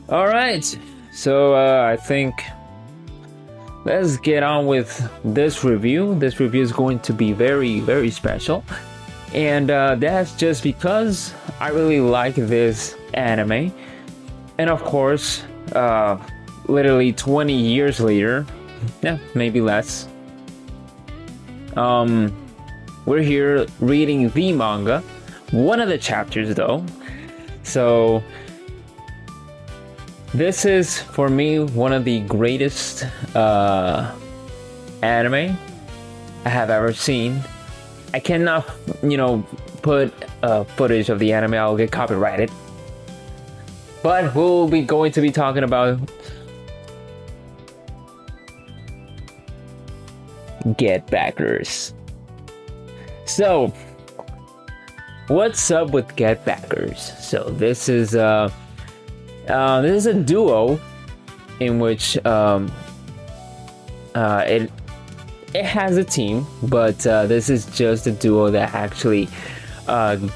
All right. So I think let's get on with this review. This review is going to be very, very special. And that's just because I really like this anime. And of course, literally 20 years later, yeah, maybe less, we're here reading the manga. One of the chapters, though. So this is, for me, one of the greatest anime I have ever seen. I cannot, put footage of the anime. I'll get copyrighted. But we'll be going to be talking about Get Backers. So, what's up with Get Backers? So this is a duo in which it has a team, but this is just a duo that actually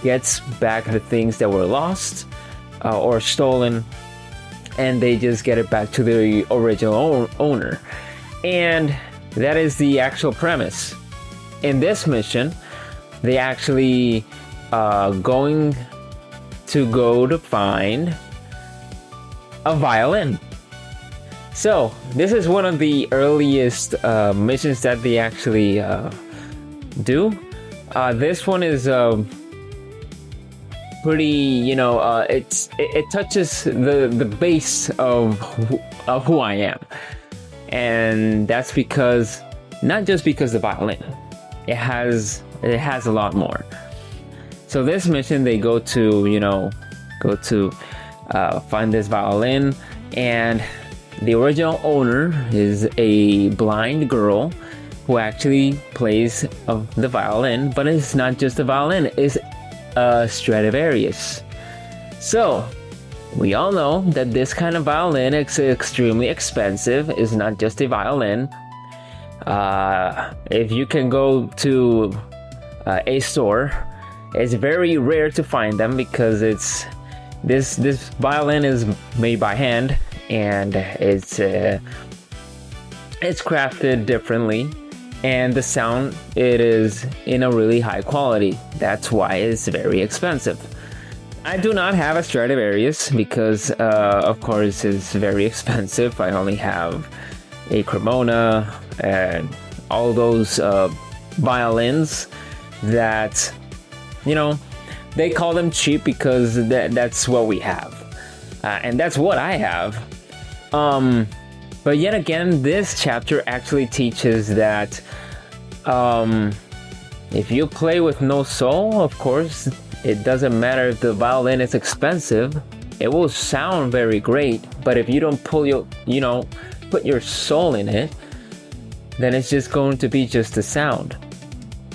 gets back the things that were lost or stolen, and they just get it back to the original owner. And that is the actual premise. In this mission, they actually going to go to find a violin. So this is one of the earliest missions that they actually do. This one is pretty, it touches the base of who I am, and that's because not just because the violin, it has a lot more. So this mission, they go to find this violin, and the original owner is a blind girl who actually plays the violin, but it's not just a violin, it's a Stradivarius. So we all know that this kind of violin is extremely expensive. It's not just a violin. If you can go to a store, it's very rare to find them because this violin is made by hand, and it's crafted differently, and the sound, it is in a really high quality. That's why it's very expensive. I do not have a Stradivarius because of course it's very expensive. I only have a Cremona and all those violins that, they call them cheap because that's what we have, and that's what I have. But yet again, this chapter actually teaches that if you play with no soul, of course, it doesn't matter if the violin is expensive, it will sound very great. But if you don't put your soul in it, then it's just going to be just a sound.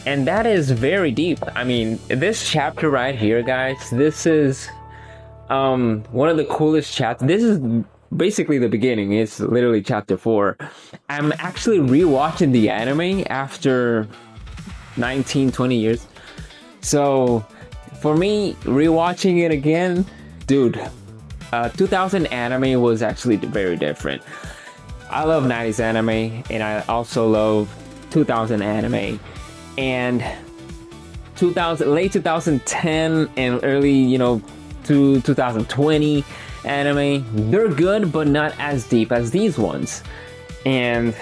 And that is very deep. I mean, this chapter right here, guys, this is one of the coolest chapters. This is basically the beginning. It's literally chapter 4. I'm actually rewatching the anime after 19-20 years. So for me, rewatching it again, dude, 2000 anime was actually very different. I love 90s anime, and I also love 2000 anime. And late 2010 and early, to 2020 anime, they're good, but not as deep as these ones. And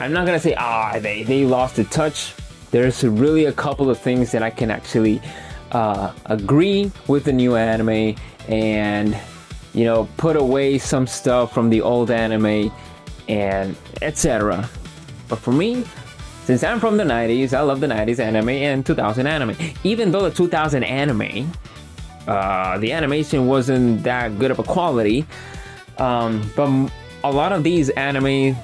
I'm not gonna say they lost the touch. There's really a couple of things that I can actually agree with the new anime, and put away some stuff from the old anime, and etc. But for me, since I'm from the 90s, I love the 90s anime and 2000 anime. Even though the 2000 anime, the animation wasn't that good of a quality, but a lot of these anime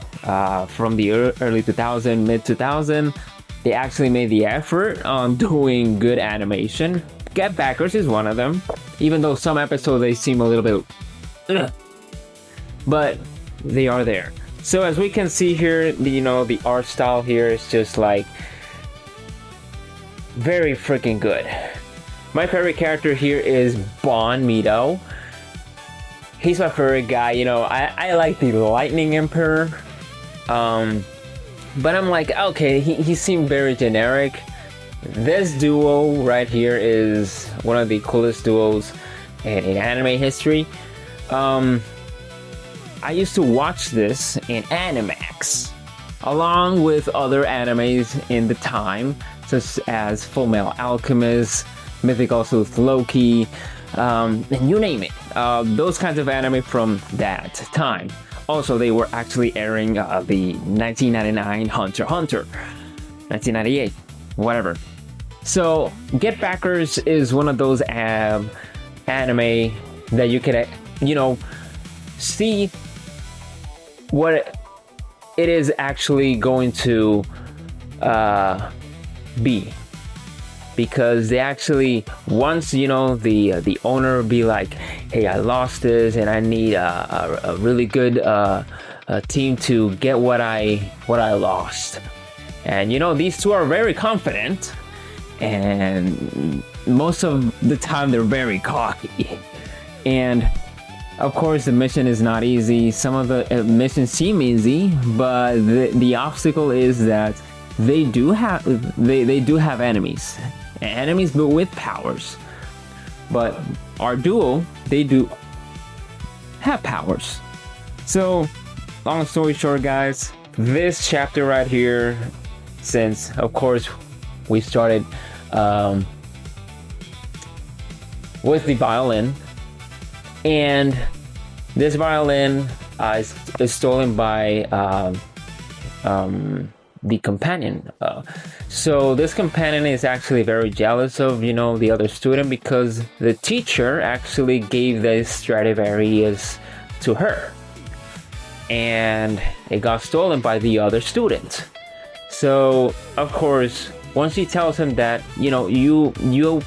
from the early 2000, mid 2000, they actually made the effort on doing good animation. Get Backers is one of them, even though some episodes they seem a little bit, but they are there. So as we can see here, the art style here is just like very freaking good. My favorite character here is Bon Mito. he's my favorite guy. You know, I like the Lightning Emperor. But I'm like, okay, he seemed very generic. This duo right here is one of the coolest duos in anime history. I used to watch this in Animax, along with other animes in the time, such as Fullmetal Alchemist, Mythical Sleuth Loki, and you name it. Those kinds of anime from that time. Also, they were actually airing the 1999 Hunter x Hunter, 1998, whatever. So, Get Backers is one of those anime that you can, see what it is actually going to be. Because they actually, once the owner be like, hey, I lost this and I need a really good team to get what I lost. And these two are very confident, and most of the time they're very cocky. And of course the mission is not easy. Some of the missions seem easy, but the obstacle is that they do have enemies, but with powers. But our duo, they do have powers. So, long story short, guys, this chapter right here, since of course we started with the violin, and this violin is stolen by the companion. So this companion is actually very jealous of the other student, because the teacher actually gave this Stradivarius to her, and it got stolen by the other student. So of course, once she tells him that you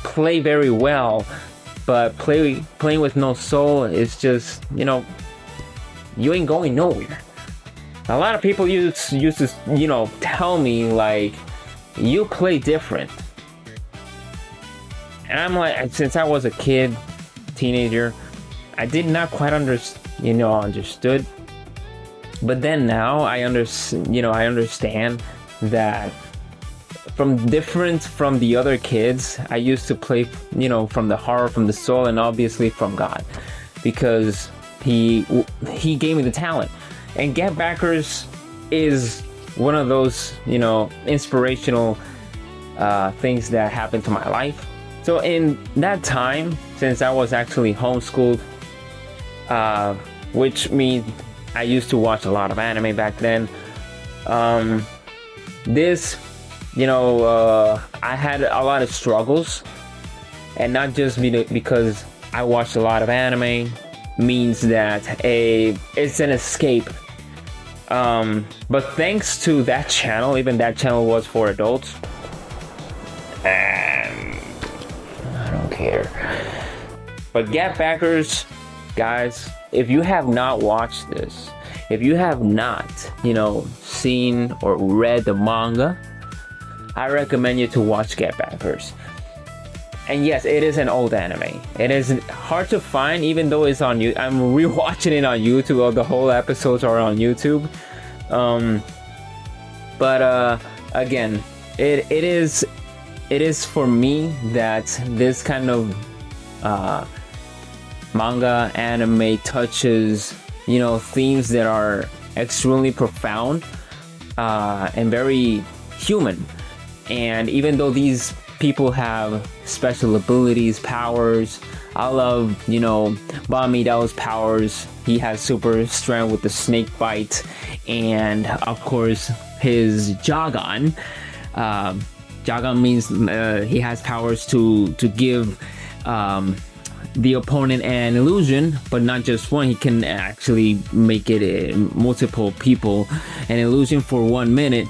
play very well, but playing with no soul is just you ain't going nowhere. A lot of people used to tell me like, you play different, and I'm like, since I was a teenager, I did not quite understood. But then now I understand that from the other kids, I used to play from the heart, from the soul, and obviously from God, because he gave me the talent. And Get Backers is one of those inspirational things that happened to my life. So in that time, since I was actually homeschooled, which means I used to watch a lot of anime back then, this I had a lot of struggles, and not just because I watched a lot of anime means that it's an escape. But thanks to that channel, even that channel was for adults, and I don't care. But Get Backers, guys, if you have not watched this, if you have not seen or read the manga, I recommend you to watch Get Backers. And yes, it is an old anime. It is hard to find, even though it's on YouTube. I'm rewatching it on YouTube. All the whole episodes are on YouTube. But again, it is for me that this kind of manga anime touches themes that are extremely profound and very human. And even though these people have special abilities, powers, I love Bami Dao's powers. He has super strength with the snake bite, and of course his Jagan. Jagan means he has powers to give the opponent an illusion, but not just one. He can actually make it multiple people an illusion for 1 minute.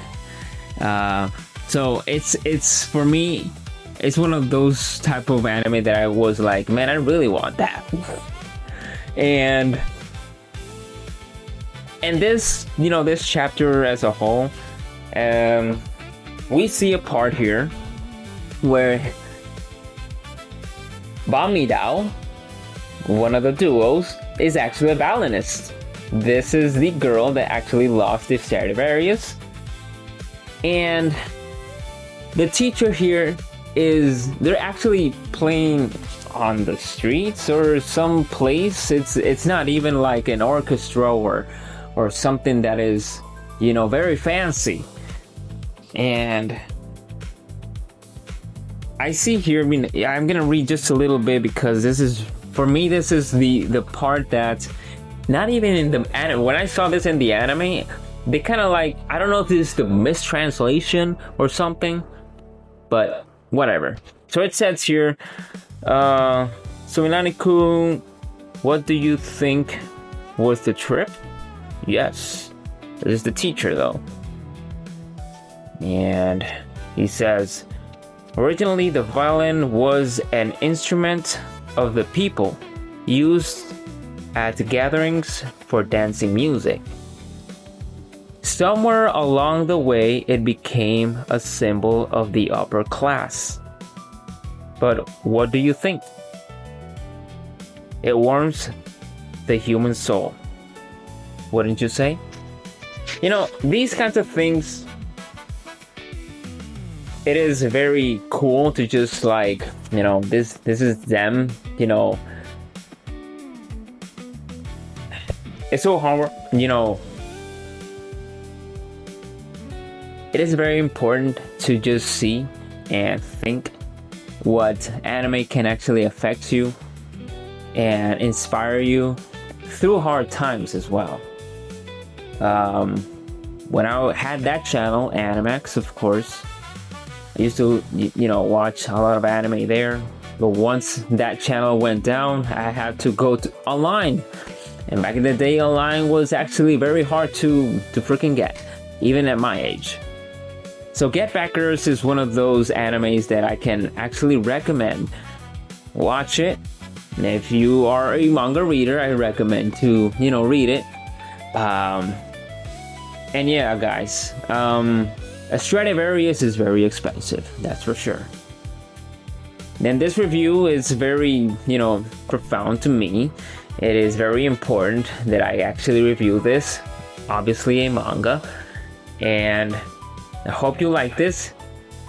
So it's for me, it's one of those type of anime that I was like, man, I really want that. and this this chapter as a whole, we see a part here where Bami Dao, one of the duos, is actually a violinist. This is the girl that actually lost the Stradivarius. And the teacher here is, they're actually playing on the streets or some place. It's not even like an orchestra or something that is, you know, very fancy. And I see here, I mean, I'm gonna read just a little bit because this is, for me, this is the part that not even in the anime. When I saw this in the anime, they kind of like, I don't know if this is the mistranslation or something, but whatever. So it says here, so Milani-kun, what do you think was the trip? Yes, this is the teacher though. And he says, originally the violin was an instrument of the people, used at gatherings for dancing music. Somewhere along the way it became a symbol of the upper class. But what do you think? It warms the human soul. Wouldn't you say? You know, these kinds of things, it is very cool to just like, you know, this is them, you know. It's so hard, you know. It is very important to just see and think what anime can actually affect you and inspire you through hard times as well. When I had that channel, Animax, of course, I used to, you know, watch a lot of anime there. But once that channel went down, I had to go to online. And back in the day, online was actually very hard to freaking get, even at my age. So Get Backers is one of those animes that I can actually recommend. Watch it. And if you are a manga reader, I recommend to, you know, read it. And yeah, guys, a Stradivarius is very expensive, that's for sure. Then this review is very, you know, profound to me. It is very important that I actually review this, obviously a manga, and I hope you like this.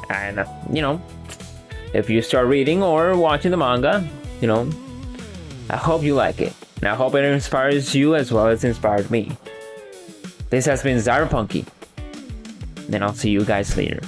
And you know, if you start reading or watching the manga, you know, I hope you like it, and I hope it inspires you as well as inspired me. This has been Zyropunky, and I'll see you guys later.